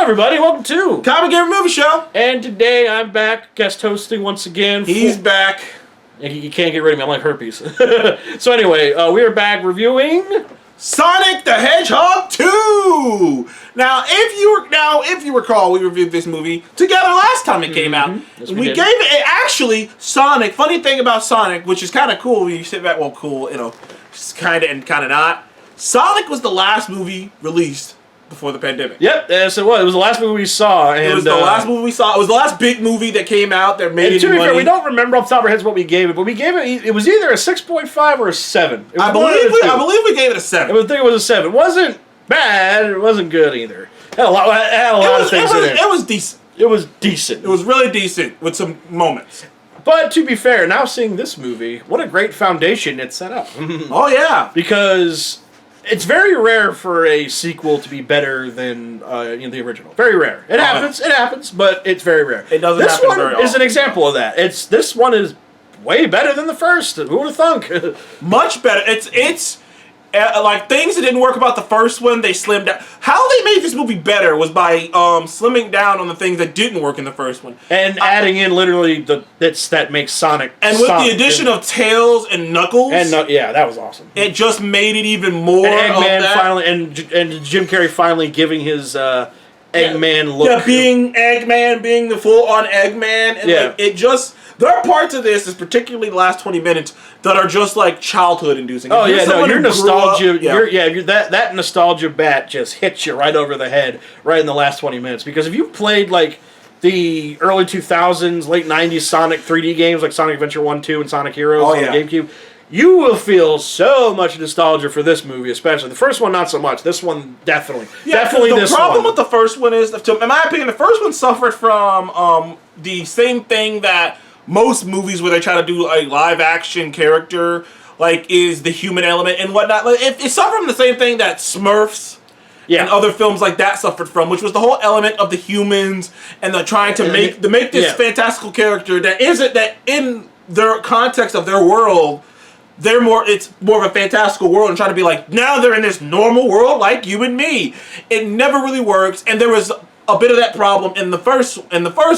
everybody, welcome to Comic Game Movie Show. And today I'm back guest hosting once again. He's back. And you can't get rid of me, I'm like herpes. So anyway, we are back reviewing Sonic the Hedgehog 2. Now, if you recall, we reviewed this movie together last time it came out. Yes, we gave it actually Sonic. Funny thing about Sonic, which is kind of cool. When you sit back, well, cool, it's kind of and kind of not. Sonic was the last movie released before the pandemic. Yep, yes it was. It was the last movie we saw. And, it was the last movie we saw. It was the last big movie that came out that made any to be money. fair, we don't remember off the top of our heads what we gave it, but we gave it was either a 6.5 or a 7. I believe we gave it a 7. I think it was a 7. It wasn't bad, it wasn't good either. It had a lot of things in it. It was decent. It was decent. It was really decent with some moments. But to be fair, now seeing this movie, what a great foundation it set up. Oh yeah. Because it's very rare for a sequel to be better than the original. Very rare. It happens, but it's very rare. It doesn't happen very often. This one is an example of that. This one is way better than the first. Who would have thunk? Much better. It's like things that didn't work about the first one, they slimmed down. How they made this movie better was by slimming down on the things that didn't work in the first one. And adding in literally the bits that make Sonic and with the addition of Tails and Knuckles. Yeah, that was awesome. It just made it even more and Eggman of that. finally and Jim Carrey finally giving his Eggman look. Yeah, being Eggman, being the full-on Eggman. And like, it just... There are parts of this, particularly the last 20 minutes, that are just like childhood-inducing. Oh yeah, no, your nostalgia, that nostalgia bat just hits you right over the head, right in the last 20 minutes. Because if you played like the early 2000s, late 90s Sonic 3D games like Sonic Adventure 1, 2, and Sonic Heroes on the GameCube, you will feel so much nostalgia for this movie, especially. The first one, not so much. This one, definitely. Yeah, definitely this one. The problem with the first one is, in my opinion, the first one suffered from the same thing that most movies where they try to do a live-action character, like, is the human element and whatnot. Like, it suffered from the same thing that Smurfs and other films like that suffered from, which was the whole element of the humans and the trying to make this fantastical character that in their context of their world, it's more of a fantastical world and trying to be like, now they're in this normal world like you and me. It never really works, and there was a bit of that problem in the first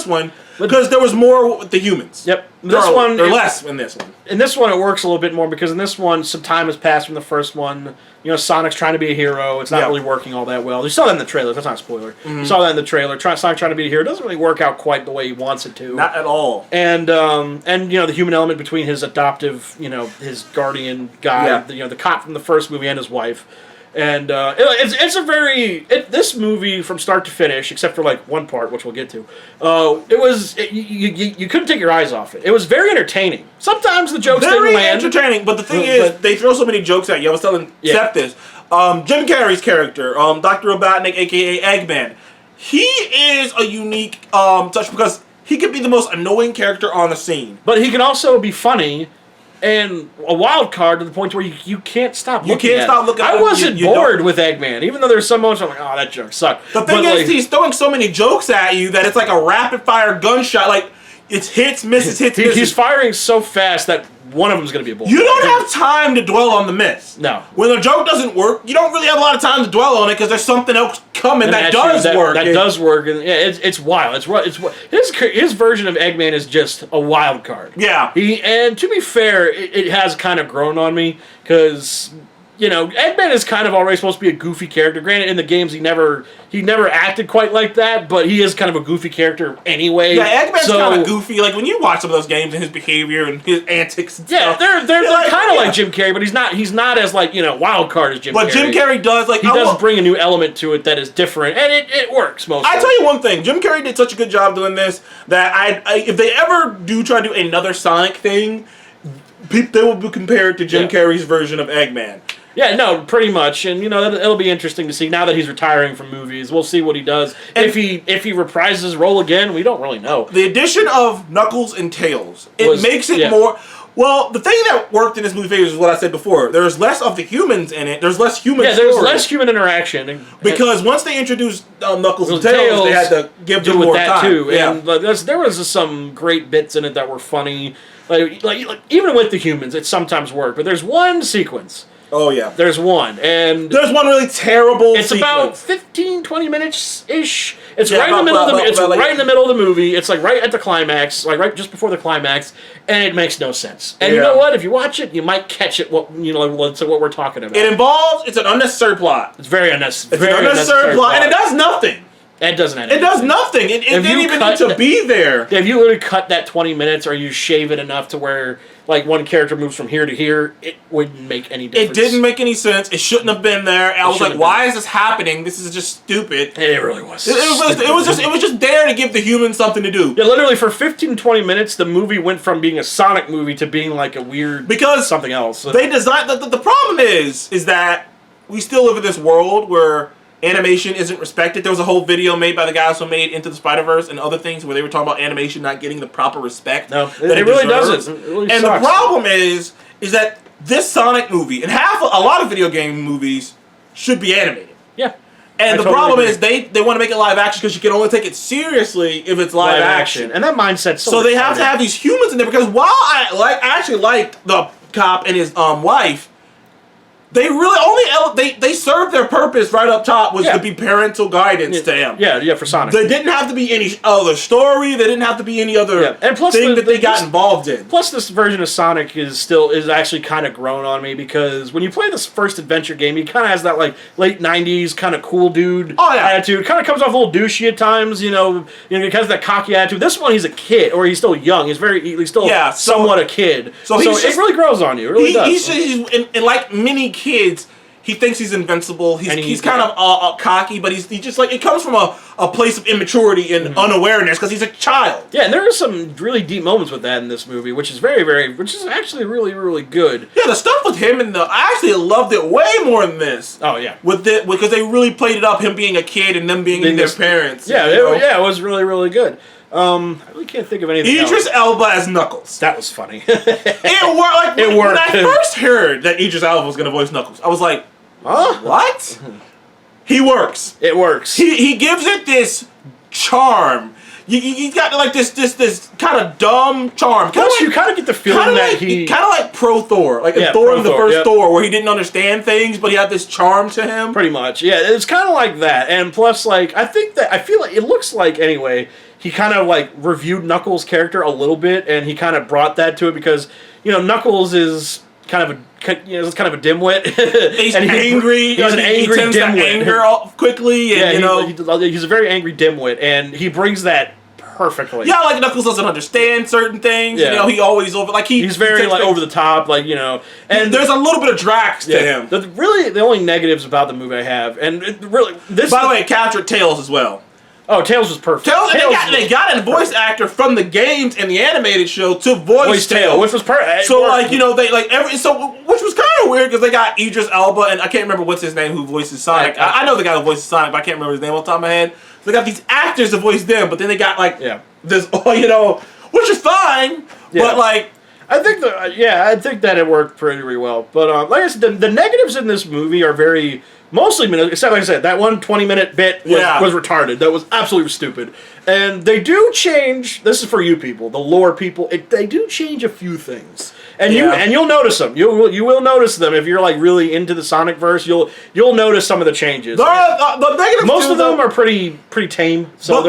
one. Because there was more with the humans. Yep. They're less in this one. In this one, it works a little bit more because in this one, some time has passed from the first one. You know, Sonic's trying to be a hero. It's not really working all that well. You saw that in the trailer. That's not a spoiler. You saw that in the trailer. Sonic trying to be a hero doesn't really work out quite the way he wants it to. Not at all. And the human element between his adoptive, his guardian guy, the cop from the first movie and his wife. And this movie from start to finish, except for like one part, which we'll get to, you couldn't take your eyes off it. It was very entertaining. Sometimes the jokes didn't land. Very entertaining, but the thing is, they throw so many jokes at you. I was telling Seth this. Jim Carrey's character, Dr. Robotnik, aka Eggman, he is a unique touch because he could be the most annoying character on the scene, but he can also be funny. And a wild card to the point where you can't stop looking at it. I wasn't bored with Eggman, even though there's some moments I'm like, oh, that joke sucked. The thing is, he's throwing so many jokes at you that it's like a rapid-fire gunshot. Like, it's hits, misses, hits, misses. He's firing so fast that one of them's going to be a bullet. You don't have time to dwell on the miss. No. When a joke doesn't work, you don't really have a lot of time to dwell on it because there's something else coming that does work. That does work. And it's wild. His version of Eggman is just a wild card. Yeah. And to be fair, it has kind of grown on me because Eggman is kind of already supposed to be a goofy character. Granted, in the games he never acted quite like that, but he is kind of a goofy character anyway. Yeah, Eggman's kind of goofy. Like when you watch some of those games and his behavior and his antics and stuff. They're kind of like Jim Carrey, but he's not as like wild card as Jim Carrey. But Jim Carrey does he does bring a new element to it that is different, and it works mostly. I tell you one thing, Jim Carrey did such a good job doing this that if they ever do try to do another Sonic thing, they will be compared to Jim Carrey's version of Eggman. Yeah, no, pretty much, and it'll be interesting to see now that he's retiring from movies. We'll see what he does. And if he reprises his role again, we don't really know. The addition of Knuckles and Tails, makes it more. Well, the thing that worked in this movie is what I said before. There's less of the humans in it. There's less human. Yeah, there's less human interaction. Because once they introduced Knuckles and Tails, they had to give them more time. Too. Yeah. And there was some great bits in it that were funny. Like even with the humans, it sometimes worked. But there's one sequence Oh, yeah. There's one. And there's one really terrible It's sequence. about 15, 20 minutes-ish. It's right in the middle of the It's right in the middle of the movie. It's like right at the climax, like right just before the climax, and it makes no sense. And you know what? If you watch it, you might catch it. What we're talking about. It's an unnecessary plot. It's very unnecessary. It's an unnecessary plot, and it does nothing. It doesn't end. It does nothing. It didn't even need to be there. If you literally cut that 20 minutes, or you shave it enough to where like one character moves from here to here, it wouldn't make any difference. It didn't make any sense. It shouldn't have been there. I was like, why is this happening? This is just stupid. It really was. It was just there to give the humans something to do. Yeah, literally for 15, 20 minutes, the movie went from being a Sonic movie to being like a weird something else. They designed the problem is that we still live in this world where animation isn't respected. There was a whole video made by the guys who made Into the Spider-Verse and other things where they were talking about animation not getting the proper respect. No, it really doesn't. It really and sucks. the problem is that this Sonic movie and a lot of video game movies should be animated. Yeah. And the problem is they want to make it live action because you can only take it seriously if it's live action. And that mindset's so they have to have these humans in there because while I actually liked the cop and his wife, they really they served their purpose right up top was to be parental guidance to him. Yeah, for Sonic. There didn't have to be any other story. There didn't have to be any other and plus thing that they got involved in. Plus, this version of Sonic is actually kind of grown on me because when you play this first adventure game, he kind of has that like late '90s kind of cool dude attitude. Kind of comes off a little douchey at times, because of that cocky attitude. This one, he's a kid, or he's still young. He's still somewhat a kid. So it really grows on you. It really does. He's like many kids, he thinks he's invincible. He's kind of cocky, but he's just like it comes from a place of immaturity and unawareness because he's a child. Yeah, and there are some really deep moments with that in this movie, which is which is actually really, really good. Yeah, the stuff with him I actually loved it way more than this. Oh yeah, because they really played it up, him being a kid and them being their parents. Yeah, it was really, really good. I really can't think of anything Idris Elba as Knuckles. That was funny. It worked. When I first heard that Idris Elba was going to voice Knuckles, I was like, huh? What? He works. It works. He gives it this charm. You got like this kind of dumb charm. Plus, you kind of get the feeling that he kind of like Pro Thor, like Thor in the first Thor, where he didn't understand things, but he had this charm to him. Pretty much, yeah. It's kind of like that, and plus, like I feel like it looks like anyway. He kind of like reviewed Knuckles' character a little bit, and he kind of brought that to it because Knuckles is kind of a dimwit. He's angry. He's an angry he tends dimwit. To anger quickly, and he's a very angry dimwit, and he brings that perfectly. Yeah, like Knuckles doesn't understand certain things. Yeah. He always he's very like over the top, and there's a little bit of Drax to him. The only negatives about the movie I have, and by the way, it captured Tails as well. Oh, Tails was perfect. They got a voice actor from the games and the animated show to voice Tails, which was perfect. So which was kind of weird because they got Idris Elba and I can't remember what's his name who voices Sonic. I know the guy who voices Sonic, but I can't remember his name off the top of my head. So they got these actors to voice them, but then they got this, which is fine, but like. I think that it worked pretty well. But like I said, the negatives in this movie are mostly minutes, except like I said, that 20-minute bit was retarded. That was absolutely stupid. And they do change. This is for you people, the lore people. They do change a few things, and you'll notice them. You will notice them if you're like really into the Sonic verse. You'll notice some of the changes. The negatives. Most of them are pretty tame. So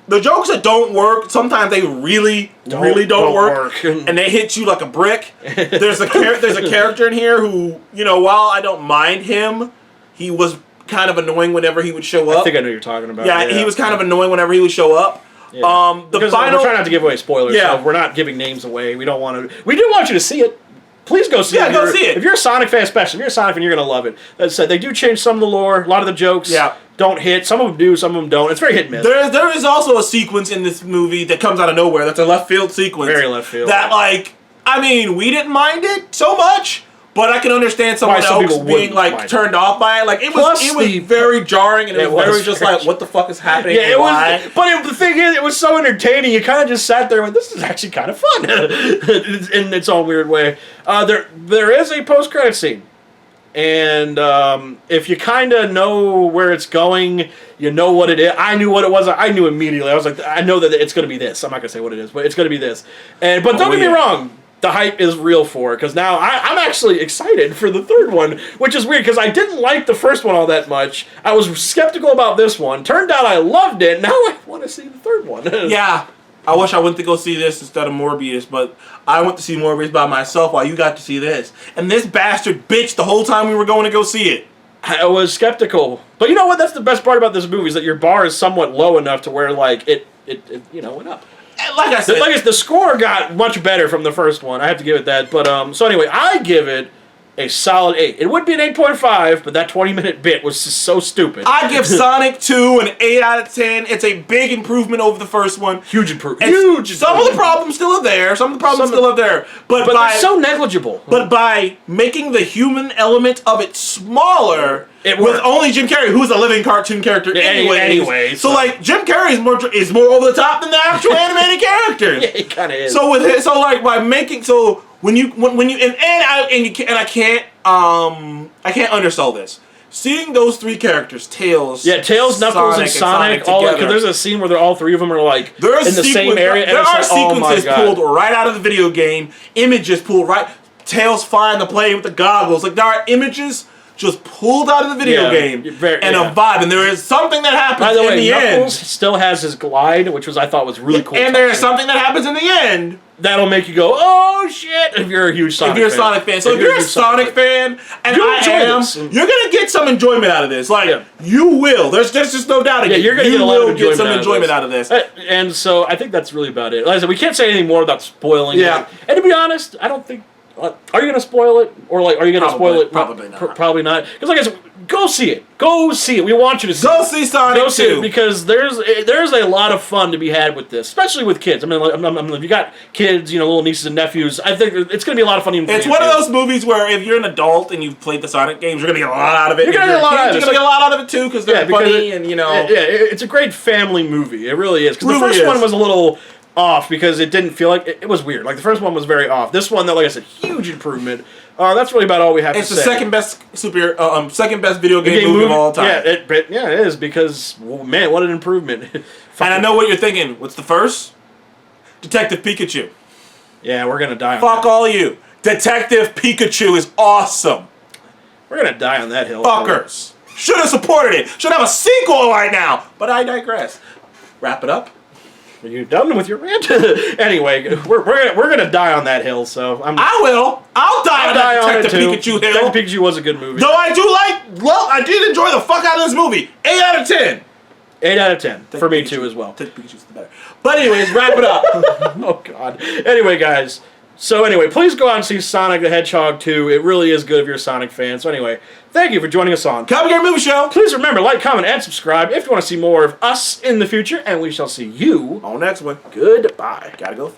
the jokes that don't work, sometimes they really don't work, and they hit you like a brick. There's a character in here who, while I don't mind him, he was kind of annoying whenever he would show up. I think I know what you're talking about. Yeah, he was kind of annoying whenever he would show up. Yeah. We're trying not to give away spoilers, so we're not giving names away. We don't want to. We do want you to see it. Please go see it. Go see it. If you're a Sonic fan, especially if you're a Sonic fan, you're gonna love it. That said, they do change some of the lore. A lot of the jokes don't hit. Some of them do. Some of them don't. It's very hit and miss. There is also a sequence in this movie that comes out of nowhere. That's a left field sequence. Very left field. That we didn't mind it so much. But I can understand someone else being turned off by it. It was very jarring, and it was very just like, what the fuck is happening? Yeah, it was. But the thing is, it was so entertaining. You kind of just sat there and went, "This is actually kind of fun," in its own weird way. There is a post-credit scene, and if you kind of know where it's going, you know what it is. I knew what it was. I knew immediately. I was like, I know that it's going to be this. I'm not going to say what it is, but it's going to be this. But don't get me wrong. the hype is real for it, because now I'm actually excited for the third one, which is weird, because I didn't like the first one all that much. I was skeptical about this one. Turned out I loved it. Now I want to see the third one. Yeah. I wish I went to go see this instead of Morbius, but I went to see Morbius by myself while you got to see this. And this bastard bitched the whole time we were going to go see it. I was skeptical. But you know what? That's the best part about this movie, is that your bar is somewhat low enough to where, like, it went up. Like I said, the score got much better from the first one. I have to give it that. But so anyway, I give it a solid 8. It would be an 8.5, but that 20-minute bit was just so stupid. I give Sonic 2 an 8 out of 10. It's a big improvement over the first one. Huge improvement. Some of the problems still are there. But they're so negligible. But by making the human element of it smaller, with only Jim Carrey, who's a living cartoon character anyway. So like Jim Carrey is more over the top than the actual animated characters. Yeah, he kind of is. I can't undersell this. Seeing those three characters, Tails, Knuckles, and Sonic all because there's a scene where all three of them are like in the same area. There are sequences pulled right out of the video game. Images pulled right. Tails flying the plane with the goggles. Like there are images just pulled out of the video game a vibe. And there is something that happens in the end. Knuckles still has his glide, which I thought was really cool. And there is something that happens in the end that'll make you go, oh shit, if you're a huge Sonic fan. If you're a Sonic fan. So if you're a Sonic fan, and you're going to get some enjoyment out of this. Like, you will. There's just no doubt. You're going to get some enjoyment out of this. And so I think that's really about it. Like I said, we can't say anything more without spoiling it. And to be honest, I don't think... are you going to spoil it? Or like, are you going to spoil it? Probably not. Probably not. Because like I said, go see it. Go see it. We want you to see it. Go see Sonic 2. Go see it, because there's a lot of fun to be had with this, especially with kids. I mean, if you got kids, little nieces and nephews, I think it's going to be a lot of fun. It's one of those movies where if you're an adult and you've played the Sonic games, you're going to get a lot out of it. You're going to get a lot out of it. You're going to get a lot out of it too, because they're funny and it's a great family movie. It really is. Because the first one was a little off because it didn't feel like it was weird. Like the first one was very off. This one, though, like I said, huge improvement. That's really about all we have to say. It's the second best video game movie of all time. Yeah, it is because man, what an improvement! And I know what you're thinking. What's the first? Detective Pikachu. Yeah, we're gonna die. Fuck all you. Detective Pikachu is awesome. We're gonna die on that hill. Fuckers. Should have supported it. Should have a sequel right now. But I digress. Wrap it up. Are you done with your rant? Anyway, we're gonna die on that hill. So I will. I'll die on that Detective Pikachu hill. Detective Pikachu was a good movie. Though I did enjoy the fuck out of this movie. 8 out of 10. 8 out of 10 for me too as well. Detective Pikachu's the better. But anyways, wrap it up. Oh God. Anyway, guys. So anyway, please go out and see Sonic the Hedgehog 2. It really is good if you're a Sonic fan. So anyway, thank you for joining us on Comic Game Movie Show. Please remember, like, comment, and subscribe if you want to see more of us in the future. And we shall see you on the next one. Goodbye. Gotta go fast.